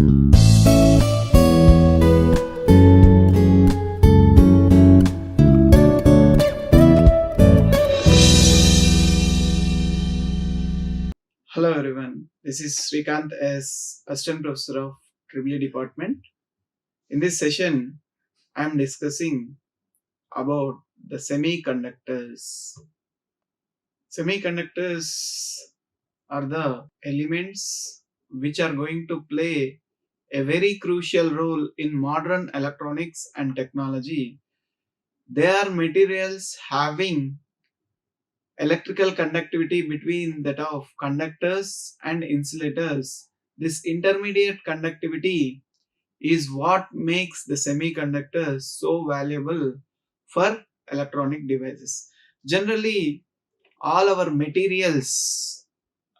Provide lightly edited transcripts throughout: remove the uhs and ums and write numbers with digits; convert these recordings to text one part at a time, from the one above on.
Hello everyone, this is Srikanth as Assistant Professor of EEE Department. In this session, I am discussing about the semiconductors. Semiconductors are the elements which are going to play a very crucial role in modern electronics and technology. They are materials having electrical conductivity between that of conductors and insulators. This intermediate conductivity is what makes the semiconductors so valuable for electronic devices. Generally, all our materials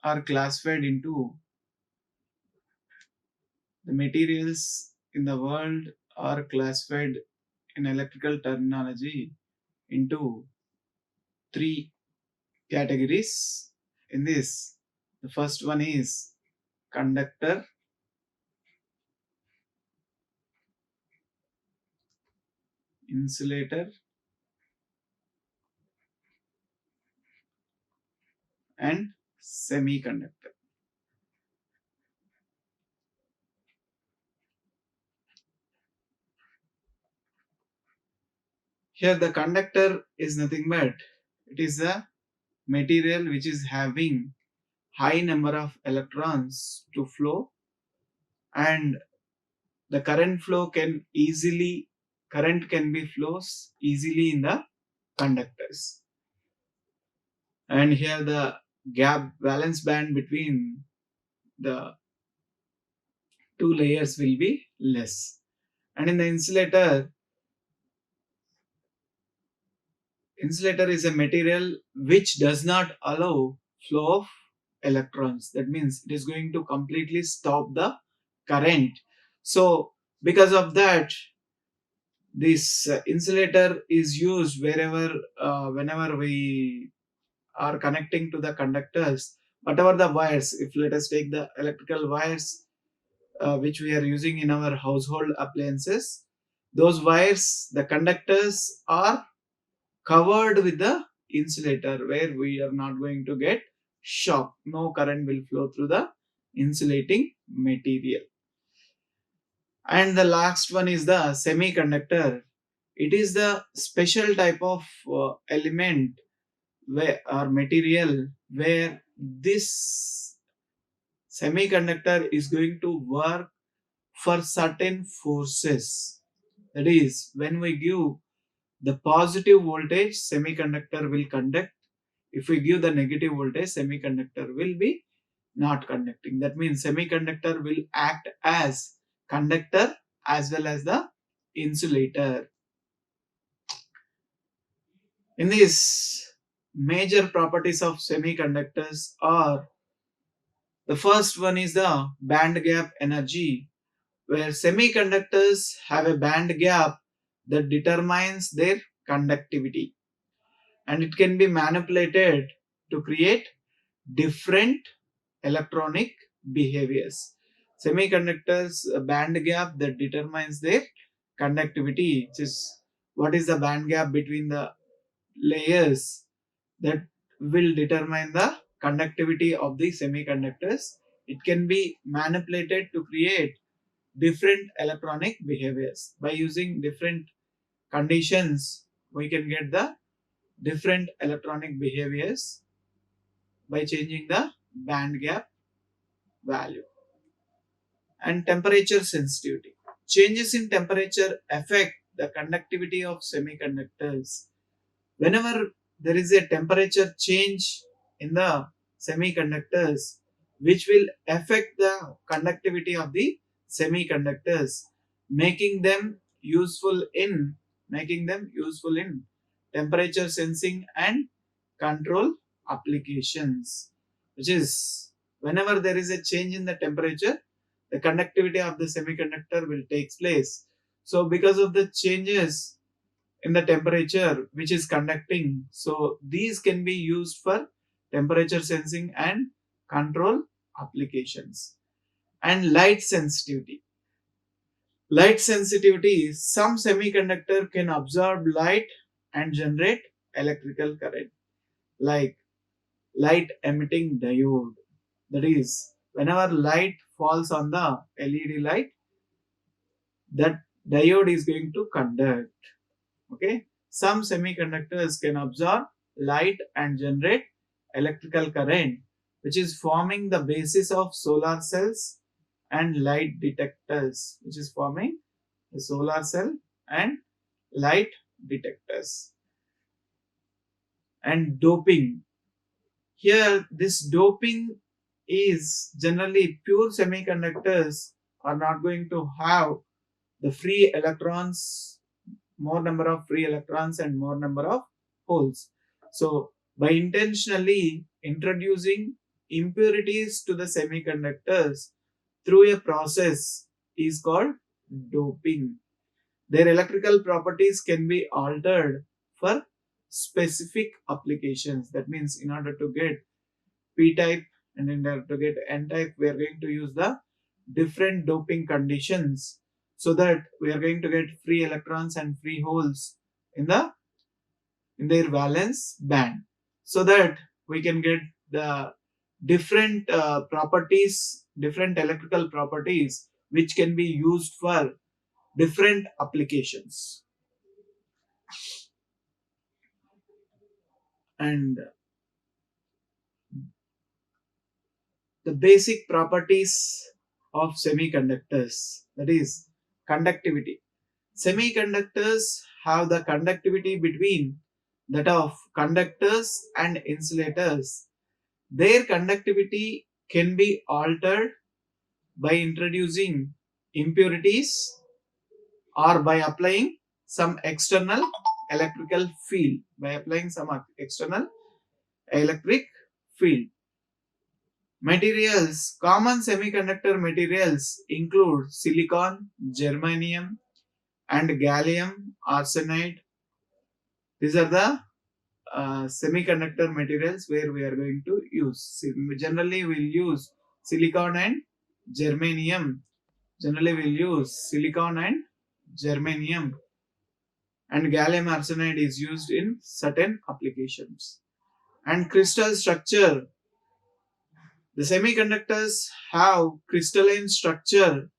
are classified into the materials in the world are classified in electrical terminology into three categories. In this, the first one is conductor, insulator, and semiconductor. Here the conductor is nothing but it is a material which is having high number of electrons to flow, and the current can be flows easily in the conductors. And here the gap valence band between the two layers will be less. And in the insulator is a material which does not allow flow of electrons. That means it is going to completely stop the current. So because of that, this insulator is used whenever we are connecting to the conductors, whatever the wires. If let us take the electrical wires which we are using in our household appliances, those wires, the conductors are covered with the insulator where we are not going to get shock. No current will flow through the insulating material. And the last one is the semiconductor. It is the special type of element or material where this semiconductor is going to work for certain forces. That is, when we give the positive voltage, semiconductor will conduct. If we give the negative voltage, semiconductor will be not conducting. That means semiconductor will act as conductor as well as the insulator. In this, major properties of semiconductors are, the first one is the band gap energy, where semiconductors have a band gap that determines their conductivity, and it can be manipulated to create different electronic behaviors. Semiconductors band gap that determines their conductivity, which is what is the band gap between the layers that will determine the conductivity of the semiconductors. It can be manipulated to create different electronic behaviors. By using different conditions, we can get the different electronic behaviors by changing the band gap value. And temperature sensitivity. Changes in temperature affect the conductivity of semiconductors. Whenever there is a temperature change in the semiconductors, which will affect the conductivity of the semiconductors, making them useful in temperature sensing and control applications. Which is, whenever there is a change in the temperature, the conductivity of the semiconductor will take place. So because of the changes in the temperature which is conducting, so these can be used for temperature sensing and control applications. And light sensitivity. Light sensitivity, some semiconductor can absorb light and generate electrical current, like light emitting diode. That is, whenever light falls on the LED light, that diode is going to conduct. Okay, some semiconductors can absorb light and generate electrical current, which is forming the basis of solar cells and light detectors, which is forming the solar cell and light detectors. And doping, here this doping is generally pure semiconductors are not going to have the free electrons, more number of free electrons and more number of holes. So by intentionally introducing impurities to the semiconductors through a process is called doping. Their electrical properties can be altered for specific applications. That means in order to get P type and in order to get N type, we are going to use the different doping conditions so that we are going to get free electrons and free holes in their valence band, so that we can get the different properties, different electrical properties which can be used for different applications. And the basic properties of semiconductors, that is conductivity. Semiconductors have the conductivity between that of conductors and insulators. Their conductivity can be altered by introducing impurities or by applying some external electrical field, by applying some external electric field. Materials, common semiconductor materials include silicon, germanium, and gallium arsenide. These are the semiconductor materials where we are going to use. Generally, we'll use silicon and germanium. Generally, we'll use silicon and germanium, and gallium arsenide is used in certain applications. And crystal structure. The semiconductors have crystalline structure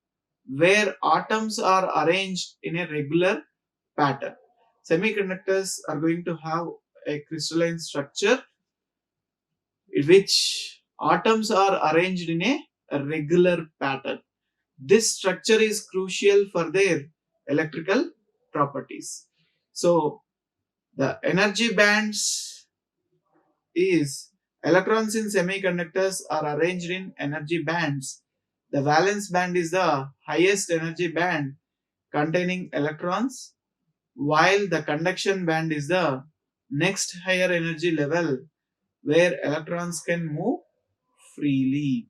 where atoms are arranged in a regular pattern. Semiconductors are going to have a crystalline structure in which atoms are arranged in a regular pattern. This structure is crucial for their electrical properties. So, the energy bands is electrons in semiconductors are arranged in energy bands. The valence band is the highest energy band containing electrons, while the conduction band is the next higher energy level where electrons can move freely.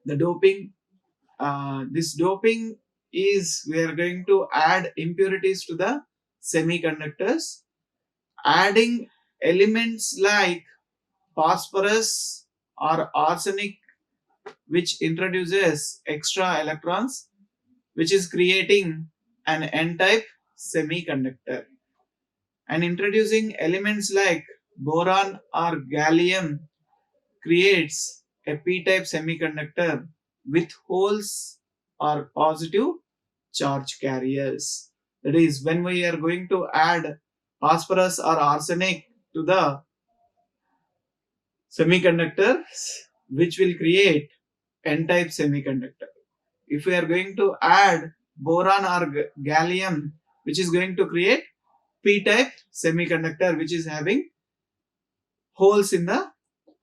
The doping, this doping is we are going to add impurities to the semiconductors, adding elements like phosphorus or arsenic, which introduces extra electrons, which is creating an n-type semiconductor. And introducing elements like boron or gallium creates a p-type semiconductor with holes or positive charge carriers. That is, when we are going to add phosphorus or arsenic to the semiconductors, which will create n-type semiconductor. If we are going to add boron or gallium, which is going to create p-type semiconductor, which is having holes in the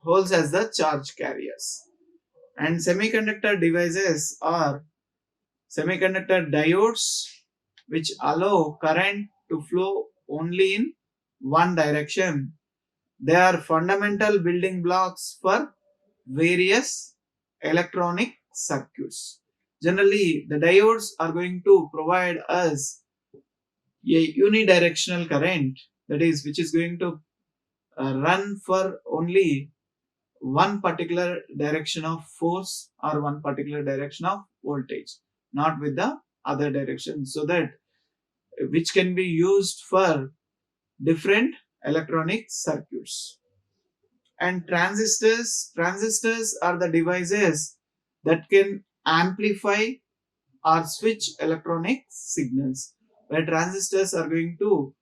holes as the charge carriers. And semiconductor devices are semiconductor diodes, which allow current to flow only in one direction. They are fundamental building blocks for various electronic circuits. Generally, the diodes are going to provide us a unidirectional current, that is, which is going to run for only one particular direction of force or one particular direction of voltage, not with the other direction, so that which can be used for different electronic circuits. And transistors are the devices that can amplify or switch electronic signals, where transistors are going to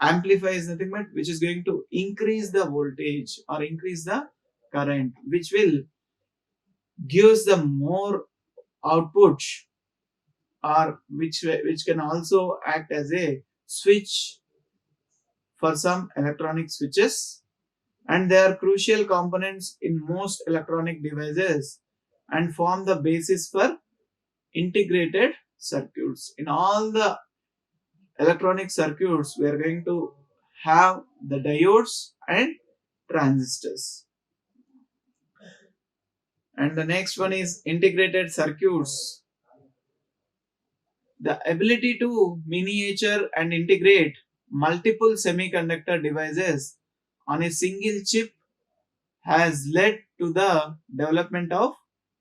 amplify is nothing but which is going to increase the voltage or increase the current, which will gives the more output, or which can also act as a switch for some electronic switches, and they are crucial components in most electronic devices and form the basis for integrated circuits. In all the electronic circuits, we are going to have the diodes and transistors. And the next one is integrated circuits. The ability to miniature and integrate multiple semiconductor devices on a single chip has led to the development of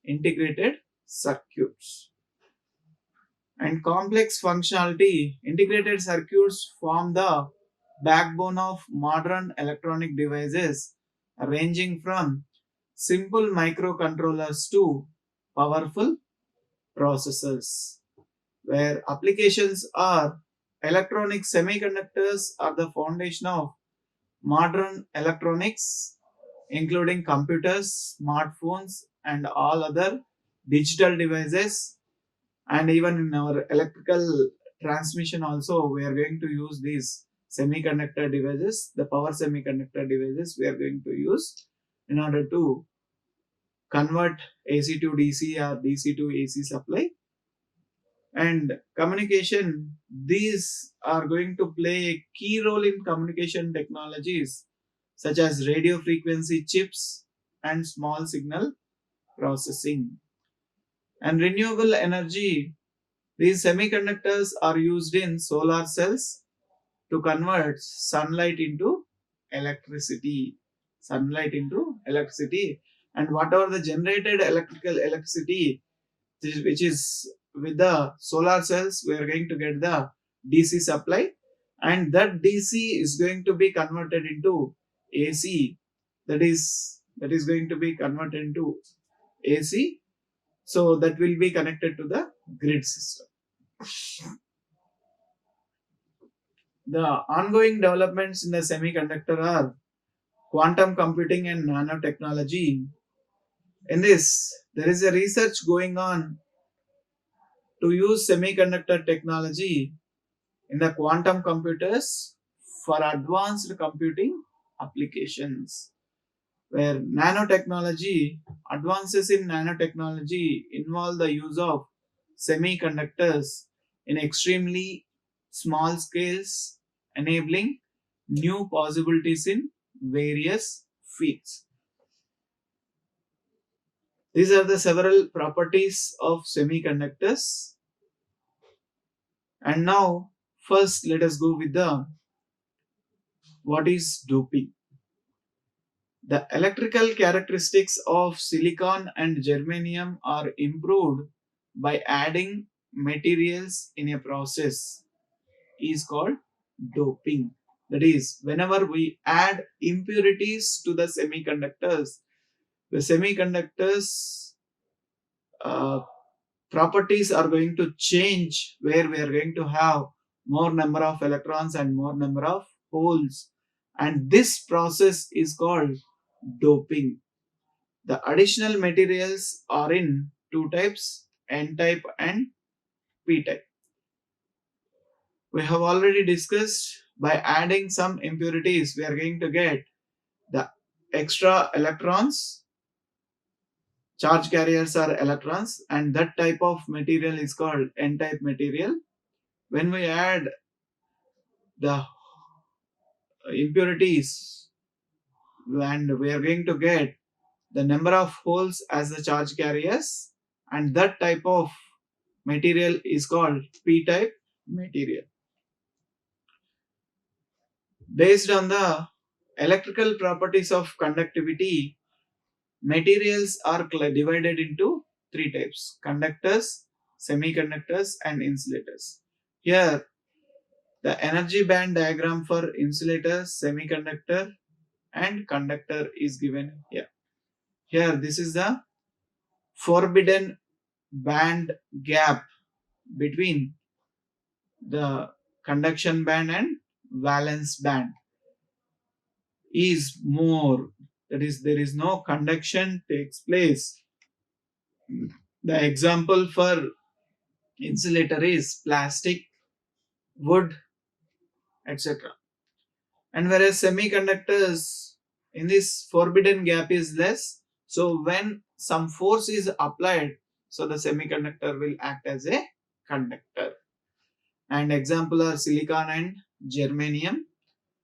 integrated circuits. And complex functionality, integrated circuits form the backbone of modern electronic devices, ranging from simple microcontrollers to powerful processors, where applications are electronic semiconductors are the foundation of modern electronics, including computers, smartphones, and all other digital devices. And even in our electrical transmission, also, we are going to use these semiconductor devices, the power semiconductor devices, we are going to use in order to convert AC to DC or DC to AC supply. And communication, these are going to play a key role in communication technologies such as radio frequency chips and small signal processing. And renewable energy, these semiconductors are used in solar cells to convert sunlight into electricity. And whatever the generated electrical electricity, which is with the solar cells, we are going to get the DC supply, and that DC is going to be converted into AC. That is going to be converted into AC, so that will be connected to the grid system. The ongoing developments in the semiconductor are quantum computing and nanotechnology. In this, there is a research going on to use semiconductor technology in the quantum computers for advanced computing applications, where advances in nanotechnology involve the use of semiconductors in extremely small scales, enabling new possibilities in various fields. These are the several properties of semiconductors. And now, first, let us go with the what is doping. The electrical characteristics of silicon and germanium are improved by adding materials in a process is called doping. That is, whenever we add impurities to the semiconductors uh, properties are going to change, where we are going to have more number of electrons and more number of holes, and this process is called doping. The additional materials are in two types, N type and P type. We have already discussed, by adding some impurities we are going to get the extra electrons. Charge carriers are electrons, and that type of material is called N type material. When we add the impurities, and we are going to get the number of holes as the charge carriers, and that type of material is called P type material. Based on the electrical properties of conductivity, Materials are divided into three types: conductors, semiconductors, and insulators. Here, the energy band diagram for insulator, semiconductor, and conductor is given here. Here, this is the forbidden band gap between the conduction band and valence band is more. That is, there is no conduction takes place. The example for insulator is plastic, wood, etc. And whereas semiconductors, in this forbidden gap is less, so when some force is applied, so the semiconductor will act as a conductor. And example are silicon and germanium.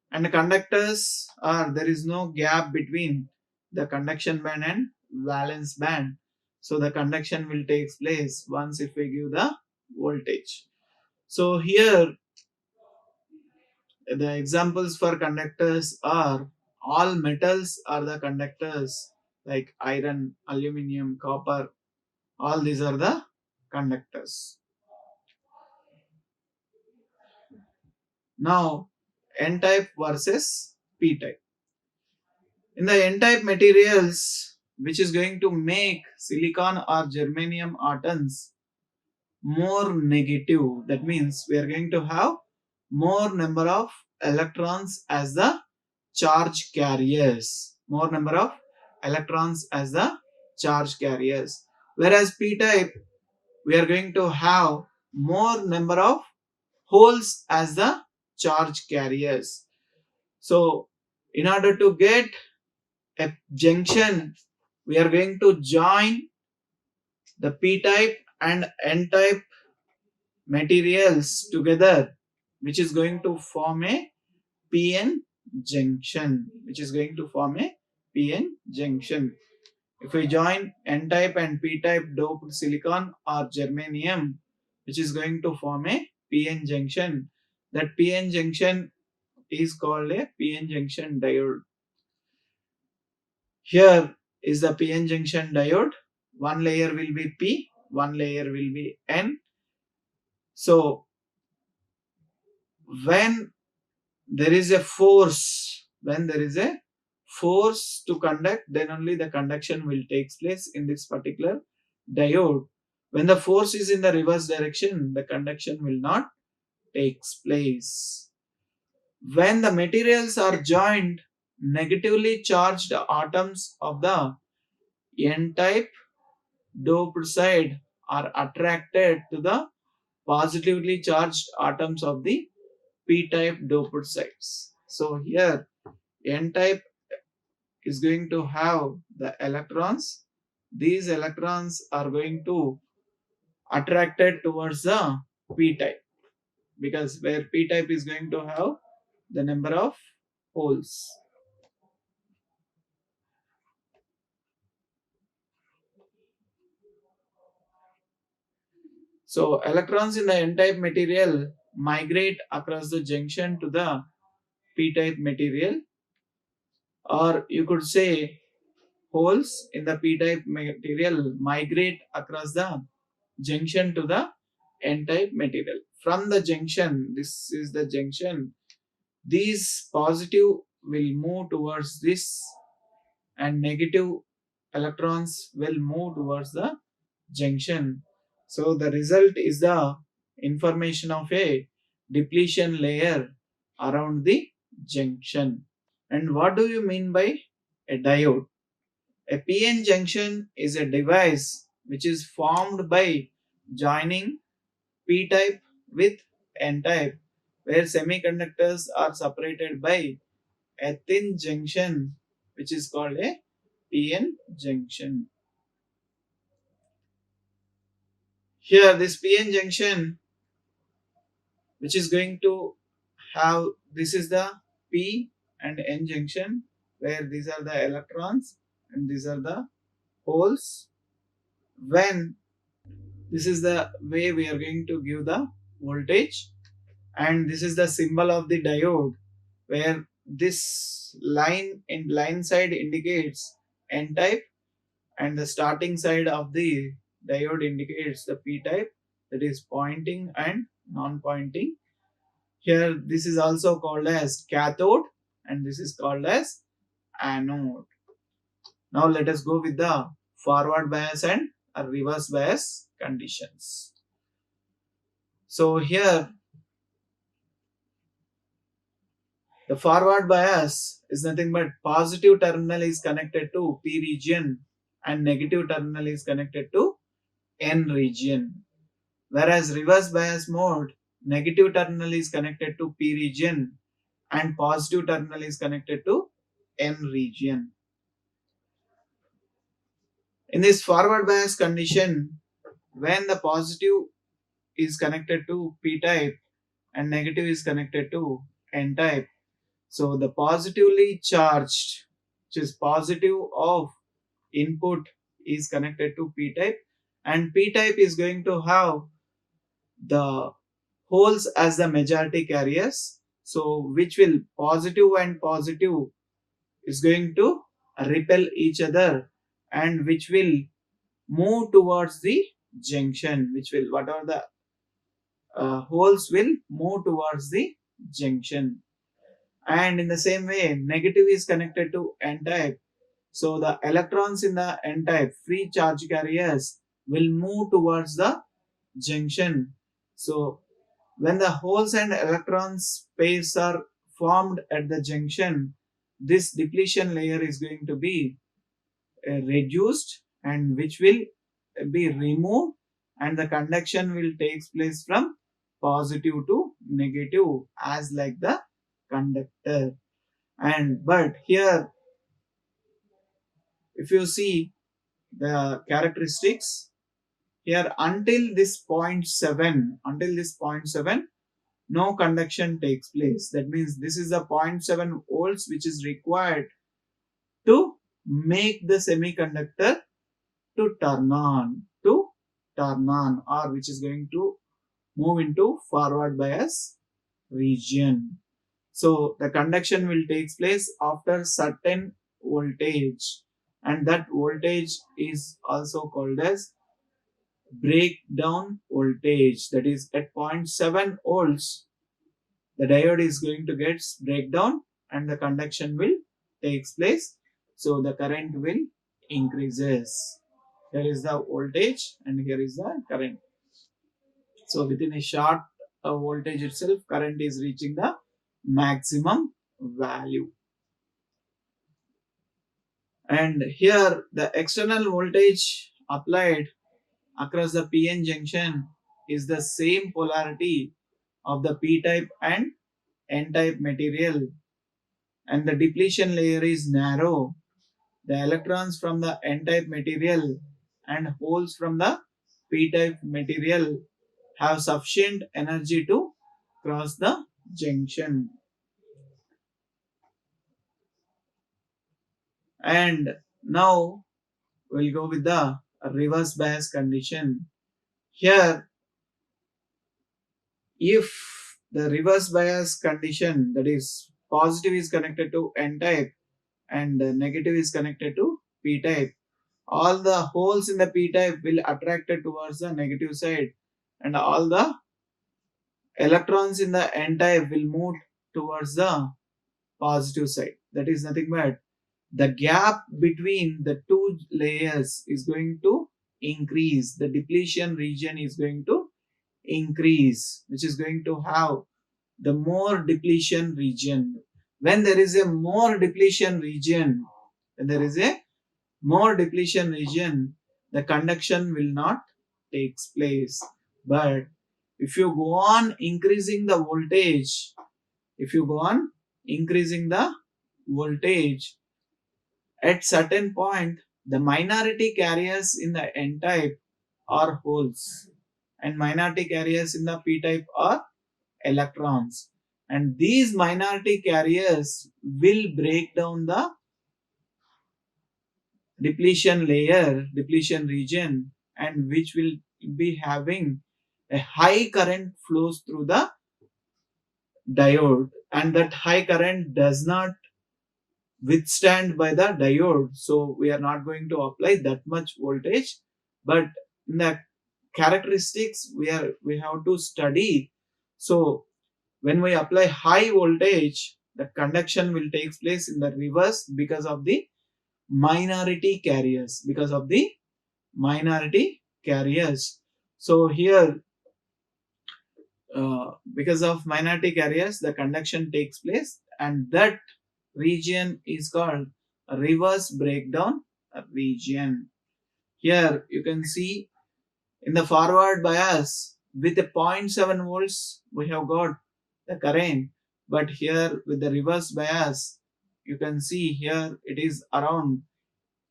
And conductors are, there is no gap between the conduction band and valence band, so the conduction will take place once if we give the voltage. So here the examples for conductors are, all metals are the conductors, like iron, aluminum, copper, all these are the conductors. Now, N type versus P type. In the N type materials, which is going to make silicon or germanium atoms more negative, that means we are going to have more number of electrons as the charge carriers, more number of electrons as the charge carriers. Whereas P type, we are going to have more number of holes as the charge carriers. So in order to get a junction, we are going to join the P type and N type materials together, which is going to form a PN junction, which is going to form a PN junction. If we join N type and P type doped silicon or germanium, which is going to form a PN junction, that PN junction is called a PN junction diode. Here is the PN junction diode. One layer will be P, one layer will be N. So when there is a force, when there is a force to conduct, then only the conduction will take place in this particular diode. When the force is in the reverse direction, the conduction will not take place. When the materials are joined, negatively charged atoms of the N type doped side are attracted to the positively charged atoms of the P type doped sides. So here N type is going to have the electrons. These electrons are going to attracted towards the P type, because where P type is going to have the number of holes. So electrons in the N type material migrate across the junction to the P type material, or you could say holes in the P type material migrate across the junction to the N type material. From the junction, this is the junction, these positive will move towards this and negative electrons will move towards the junction. So the result is the information of a depletion layer around the junction. And what do you mean by a diode? A PN junction is a device which is formed by joining P type with N type, where semiconductors are separated by a thin junction, which is called a PN junction. Here, this PN junction, which is going to have, this is the P and N junction, where these are the electrons and these are the holes. When this is the way we are going to give the voltage, and this is the symbol of the diode, where this line in line side indicates N type and the starting side of the diode indicates the p type, that is pointing and non-pointing. Here this is also called as cathode and this is called as anode. Now let us go with the forward bias and reverse bias conditions. So here the forward bias is nothing but positive terminal is connected to P region and negative terminal is connected to N region. Whereas reverse bias mode, negative terminal is connected to P region and positive terminal is connected to N region. In this forward bias condition, when the positive is connected to P type and negative is connected to N type, so the positively charged, which is positive of input, is connected to P type and P type is going to have the holes as the majority carriers. So which will positive and positive is going to repel each other and which will move towards the junction, which will whatever the holes will move towards the junction. And in the same way, negative is connected to n type. So the electrons in the n type free charge carriers will move towards the junction. So when the holes and electrons pairs are formed at the junction, this depletion layer is going to be reduced and which will be removed and the conduction will take place from positive to negative as like the conductor. And but here if you see the characteristics here, until this point 7 no conduction takes place. That means this is the 0.7 volts which is required to make the semiconductor to turn on or which is going to move into forward bias region. So the conduction will take place after certain voltage and that voltage is also called as breakdown voltage, that is at 0.7 volts the diode is going to get breakdown and the conduction will takes place, so the current will increases. Here is the voltage and here is the current. So within a short voltage itself current is reaching the maximum value. And here the external voltage applied across the PN junction is the same polarity of the P type and N type material and the depletion layer is narrow. The electrons from the N type material and holes from the P type material have sufficient energy to cross the junction. And now we'll go with the reverse bias condition. Here, if the reverse bias condition, that is positive is connected to N type and negative is connected to P type, all the holes in the P type will attracted towards the negative side and all the electrons in the N type will move towards the positive side. That is nothing but the gap between the two layers is going to increase. The depletion region is going to increase, which is going to have the more depletion region. When there is a more depletion region, when there is a more depletion region, the conduction will not takes place. But if you go on increasing the voltage, if you go on increasing the voltage, at certain point, the minority carriers in the N type are holes and minority carriers in the P type are electrons. And these minority carriers will break down the depletion layer, depletion region, and which will be having a high current flows through the diode, and that high current does not withstand by the diode. So we are not going to apply that much voltage, but in the characteristics we have to study. So when we apply high voltage, the conduction will take place in the reverse because of the minority carriers. Because of the minority carriers. So here, because of minority carriers, the conduction takes place, and that region is called a reverse breakdown region. Here you can see in the forward bias with the zero point 0.7 volts we have got the current, but here with the reverse bias you can see here it is around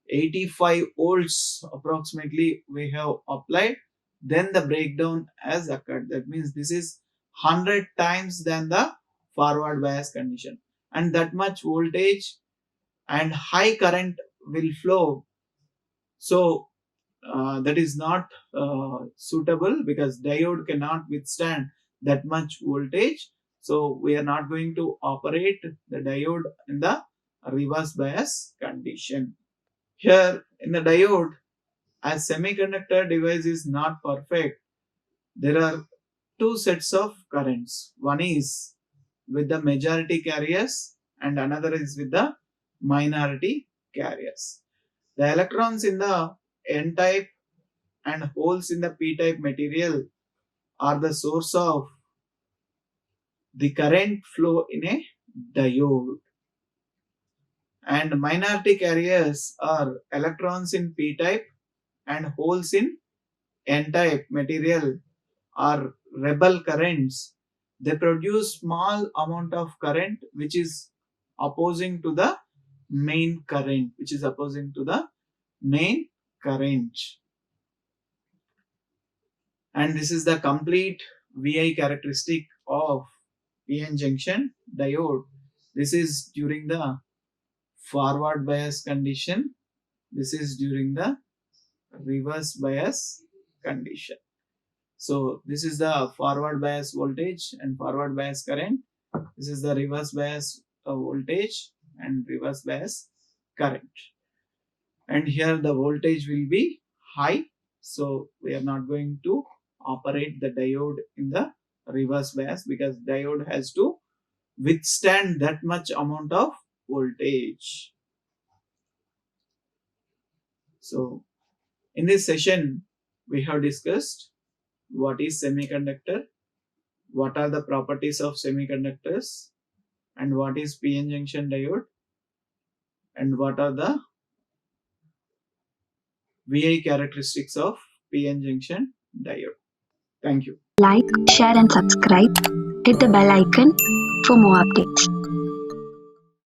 85 volts approximately we have applied, then the breakdown has occurred. That means this is 100 times than the forward bias condition, and that much voltage and high current will flow. So that is not suitable because diode cannot withstand that much voltage. So we are not going to operate the diode in the reverse bias condition. Here in the diode, as semiconductor device is not perfect, there are two sets of currents. One is with the majority carriers and another is with the minority carriers. The electrons in the n-type and holes in the p-type material are the source of the current flow in a diode. And minority carriers are electrons in p-type and holes in n-type material are rebel currents. They produce small amount of current which is opposing to the main current, and this is the complete VI characteristic of PN junction diode. This is during the forward bias condition. This is during the reverse bias condition. So this is the forward bias voltage and forward bias current. This is the reverse bias voltage and reverse bias current. And here the voltage will be high. So we are not going to operate the diode in the reverse bias because diode has to withstand that much amount of voltage. So in this session, we have discussed what is semiconductor, what are the properties of semiconductors, and what is PN junction diode, and what are the VI characteristics of PN junction diode. Thank you. Like, share and subscribe. Hit the bell icon for more updates.